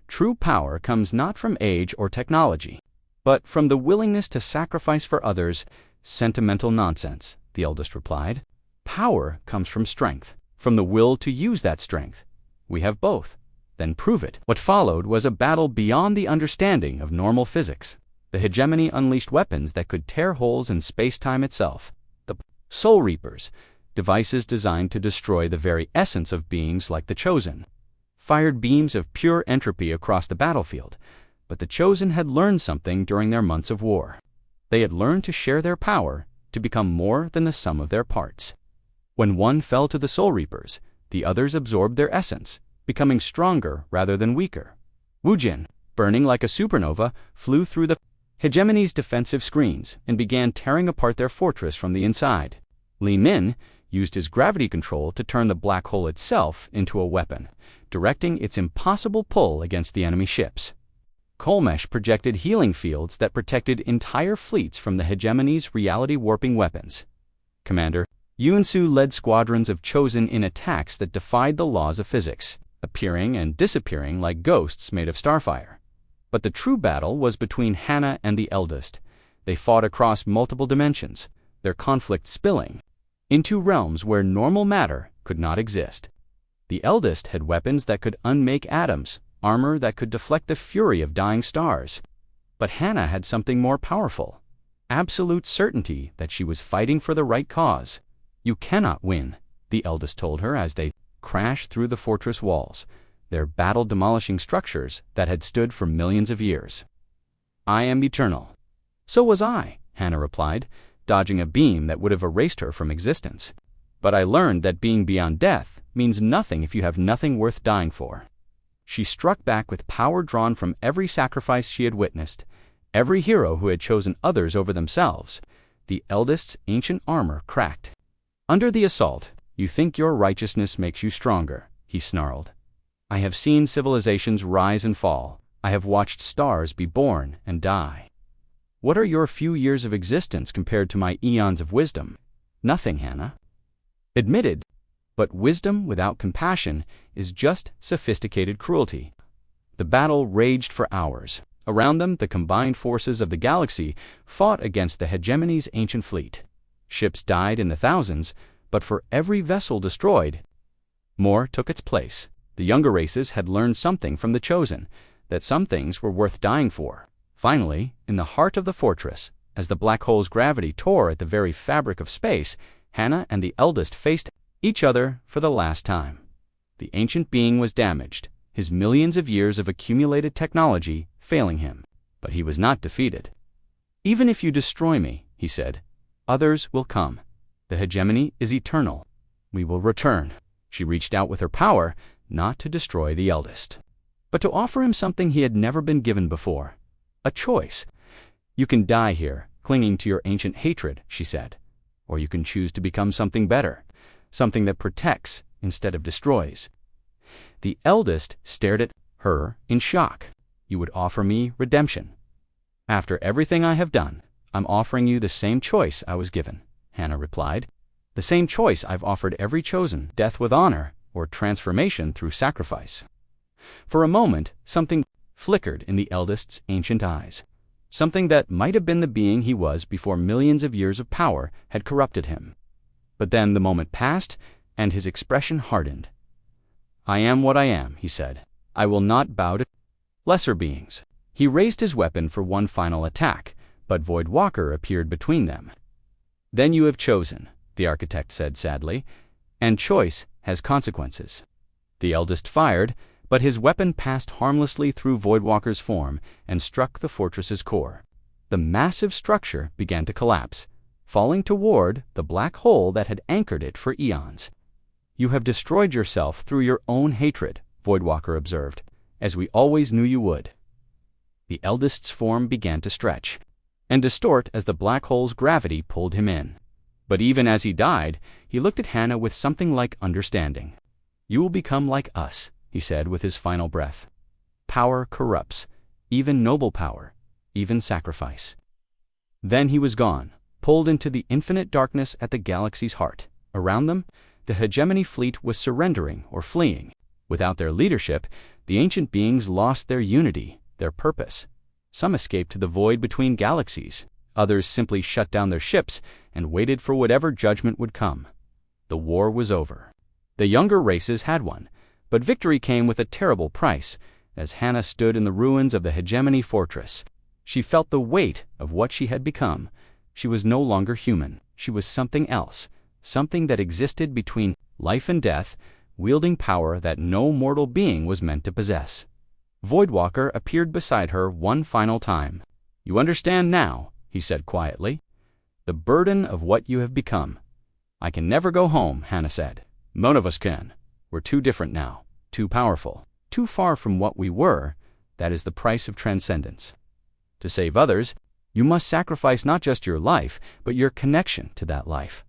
True power comes not from age or technology, but from the willingness to sacrifice for others. Sentimental nonsense, the eldest replied. Power comes from strength, from the will to use that strength. We have both. Then prove it. What followed was a battle beyond the understanding of normal physics. The hegemony unleashed weapons that could tear holes in space-time itself. The Soul Reapers, devices designed to destroy the very essence of beings like the Chosen, fired beams of pure entropy across the battlefield. But the Chosen had learned something during their months of war. They had learned to share their power, to become more than the sum of their parts. When one fell to the Soul Reapers, the others absorbed their essence, becoming stronger rather than weaker. Wujin, burning like a supernova, flew through the hegemony's defensive screens and began tearing apart their fortress from the inside. Li Min used his gravity control to turn the black hole itself into a weapon, directing its impossible pull against the enemy ships. Kolmesh projected healing fields that protected entire fleets from the hegemony's reality-warping weapons. Commander Yunsu led squadrons of Chosen in attacks that defied the laws of physics, appearing and disappearing like ghosts made of starfire. But the true battle was between Hannah and the Eldest. They fought across multiple dimensions, their conflict spilling into realms where normal matter could not exist. The Eldest had weapons that could unmake atoms, armor that could deflect the fury of dying stars. But Hannah had something more powerful: absolute certainty that she was fighting for the right cause. "You cannot win," the Eldest told her as they crashed through the fortress walls, their battle-demolishing structures that had stood for millions of years. "I am eternal." "So was I," Hannah replied, dodging a beam that would have erased her from existence. "But I learned that being beyond death means nothing if you have nothing worth dying for." She struck back with power drawn from every sacrifice she had witnessed, every hero who had chosen others over themselves. The Eldest's ancient armor cracked. Under the assault, "You think your righteousness makes you stronger," he snarled. "I have seen civilizations rise and fall. I have watched stars be born and die. What are your few years of existence compared to my eons of wisdom?" "Nothing," Hannah admitted. But wisdom without compassion is just sophisticated cruelty. The battle raged for hours. Around them, the combined forces of the galaxy fought against the hegemony's ancient fleet. Ships died in the thousands, but for every vessel destroyed, more took its place. The younger races had learned something from the Chosen, that some things were worth dying for. Finally, in the heart of the fortress, as the black hole's gravity tore at the very fabric of space, Hannah and the Eldest faced each other for the last time. The ancient being was damaged, his millions of years of accumulated technology failing him, but he was not defeated. "Even if you destroy me," he said, "others will come. The hegemony is eternal. We will return." She reached out with her power, not to destroy the Eldest, but to offer him something he had never been given before: a choice. "You can die here, clinging to your ancient hatred," she said, "or you can choose to become something better, something that protects instead of destroys." The Eldest stared at her in shock. "You would offer me redemption?" "After everything I have done, I'm offering you the same choice I was given," Hannah replied. "The same choice I've offered every Chosen: death with honor or transformation through sacrifice." For a moment, something flickered in the Eldest's ancient eyes, something that might have been the being he was before millions of years of power had corrupted him. But then the moment passed, and his expression hardened. "I am what I am," he said. "I will not bow to lesser beings." He raised his weapon for one final attack, but Voidwalker appeared between them. "Then you have chosen," the architect said sadly, "and choice has consequences." The Eldest fired, but his weapon passed harmlessly through Voidwalker's form and struck the fortress's core. The massive structure began to collapse, falling toward the black hole that had anchored it for eons. "You have destroyed yourself through your own hatred," Voidwalker observed, "as we always knew you would." The Eldest's form began to stretch and distort as the black hole's gravity pulled him in. But even as he died, he looked at Hannah with something like understanding. "You will become like us," he said with his final breath. "Power corrupts, even noble power, even sacrifice." Then he was gone, pulled into the infinite darkness at the galaxy's heart. Around them, the hegemony fleet was surrendering or fleeing. Without their leadership, the ancient beings lost their unity, their purpose. Some escaped to the void between galaxies. Others simply shut down their ships and waited for whatever judgment would come. The war was over. The younger races had won, but victory came with a terrible price. As Hannah stood in the ruins of the hegemony fortress, she felt the weight of what she had become. She was no longer human. She was something else, something that existed between life and death, wielding power that no mortal being was meant to possess. Voidwalker appeared beside her one final time. "You understand now," he said quietly, "the burden of what you have become." "I can never go home," Hannah said. "None of us can. We're too different now, too powerful, too far from what we were. That is the price of transcendence. To save others, you must sacrifice not just your life, but your connection to that life."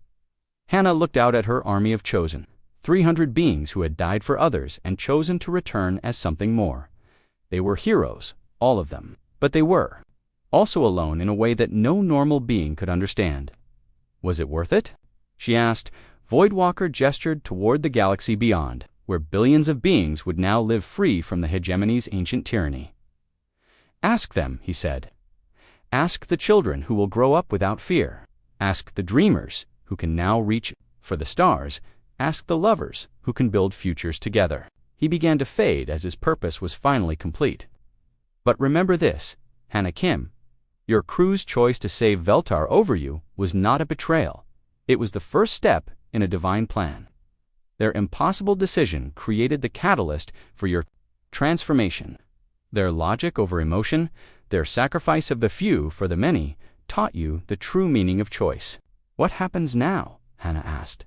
Hannah looked out at her army of chosen, 300 beings who had died for others and chosen to return as something more. They were heroes, all of them, but they were also alone in a way that no normal being could understand. Was it worth it? She asked. Voidwalker gestured toward the galaxy beyond, where billions of beings would now live free from the hegemony's ancient tyranny. Ask them, he said. Ask the children who will grow up without fear. Ask the dreamers who can now reach for the stars. Ask the lovers who can build futures together. He began to fade as his purpose was finally complete. But remember this, Hannah Kim. Your crew's choice to save Veltar over you was not a betrayal. It was the first step in a divine plan. Their impossible decision created the catalyst for your transformation. Their logic over emotion, their sacrifice of the few for the many, taught you the true meaning of choice. What happens now? Hannah asked.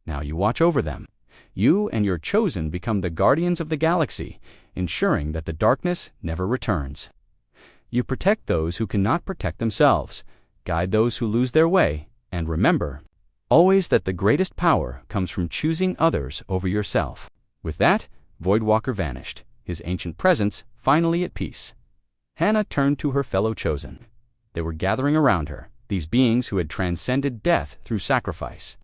Now you watch over them. You and your chosen become the guardians of the galaxy, ensuring that the darkness never returns. You protect those who cannot protect themselves, guide those who lose their way, and remember, always that the greatest power comes from choosing others over yourself. With that, Voidwalker vanished, his ancient presence finally at peace. Hannah turned to her fellow chosen. They were gathering around her, these beings who had transcended death through sacrifice.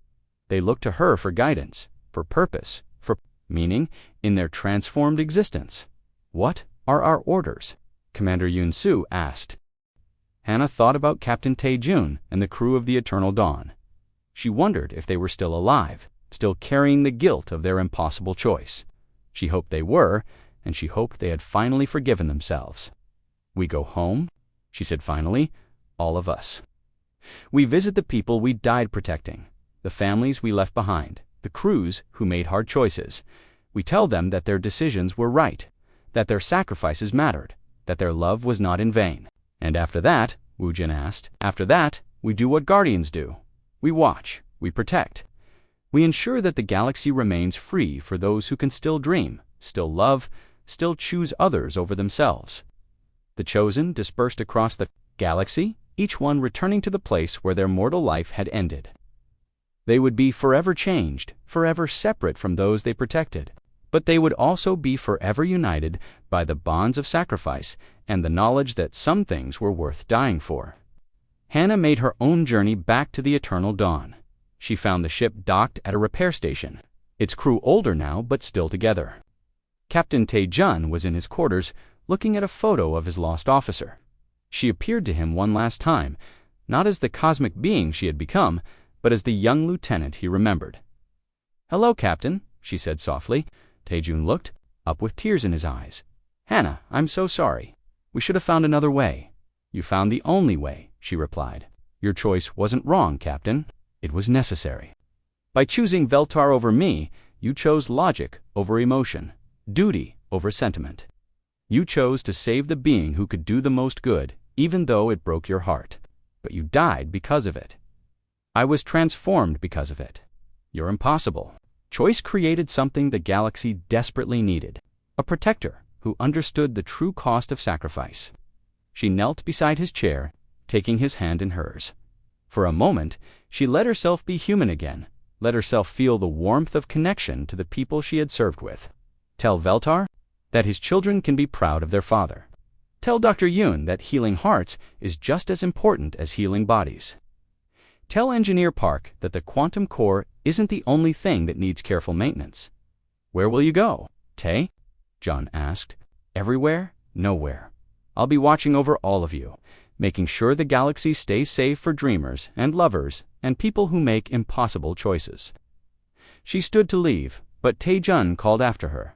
They looked to her for guidance, for purpose, for meaning in their transformed existence. What are our orders? Commander Yun-Su asked. Hannah thought about Captain Tae-jun and the crew of the Eternal Dawn. She wondered if they were still alive, still carrying the guilt of their impossible choice. She hoped they were, and she hoped they had finally forgiven themselves. We go home, she said finally, all of us. We visit the people we died protecting, the families we left behind, the crews who made hard choices. We tell them that their decisions were right, that their sacrifices mattered, that their love was not in vain. And after that, Wu Jin asked, after that, we do what guardians do. We watch, we protect. We ensure that the galaxy remains free for those who can still dream, still love, still choose others over themselves. The chosen dispersed across the galaxy, each one returning to the place where their mortal life had ended. They would be forever changed, forever separate from those they protected, but they would also be forever united by the bonds of sacrifice and the knowledge that some things were worth dying for. Hannah made her own journey back to the Eternal Dawn. She found the ship docked at a repair station, its crew older now but still together. Captain Tae-jun was in his quarters, looking at a photo of his lost officer. She appeared to him one last time, not as the cosmic being she had become, but as the young lieutenant he remembered. "Hello, Captain," she said softly. Tae-jun looked up with tears in his eyes. "Hannah, I'm so sorry. We should have found another way." "You found the only way," she replied. "Your choice wasn't wrong, Captain. It was necessary. By choosing Veltar over me, you chose logic over emotion, duty over sentiment. You chose to save the being who could do the most good, even though it broke your heart. But you died because of it. I was transformed because of it. You're impossible." Choice created something the galaxy desperately needed, a protector who understood the true cost of sacrifice. She knelt beside his chair, taking his hand in hers. For a moment, she let herself be human again, let herself feel the warmth of connection to the people she had served with. Tell Veltar that his children can be proud of their father. Tell Dr. Yoon that healing hearts is just as important as healing bodies. Tell Engineer Park that the quantum core isn't the only thing that needs careful maintenance. "Where will you go, Tae?" John asked. "Everywhere, nowhere. I'll be watching over all of you, making sure the galaxy stays safe for dreamers and lovers and people who make impossible choices." She stood to leave, but Tae-jun called after her.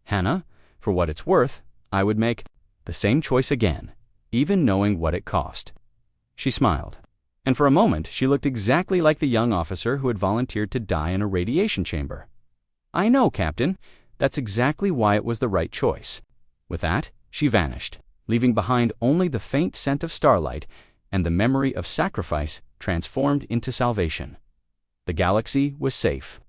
"Hannah, for what it's worth, I would make the same choice again, even knowing what it cost." She smiled, and for a moment she looked exactly like the young officer who had volunteered to die in a radiation chamber. "I know, Captain. That's exactly why it was the right choice." With that, she vanished, leaving behind only the faint scent of starlight and the memory of sacrifice transformed into salvation. The galaxy was safe.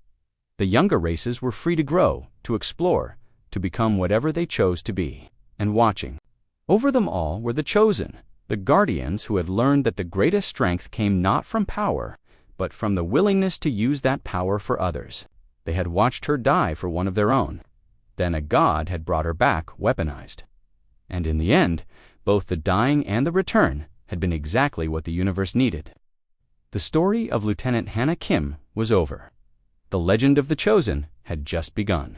The younger races were free to grow, to explore, to become whatever they chose to be. And watching over them all were the chosen, the guardians who had learned that the greatest strength came not from power, but from the willingness to use that power for others. They had watched her die for one of their own. Then a god had brought her back, weaponized. And in the end, both the dying and the return had been exactly what the universe needed. The story of Lieutenant Hannah Kim was over. The legend of the Chosen had just begun.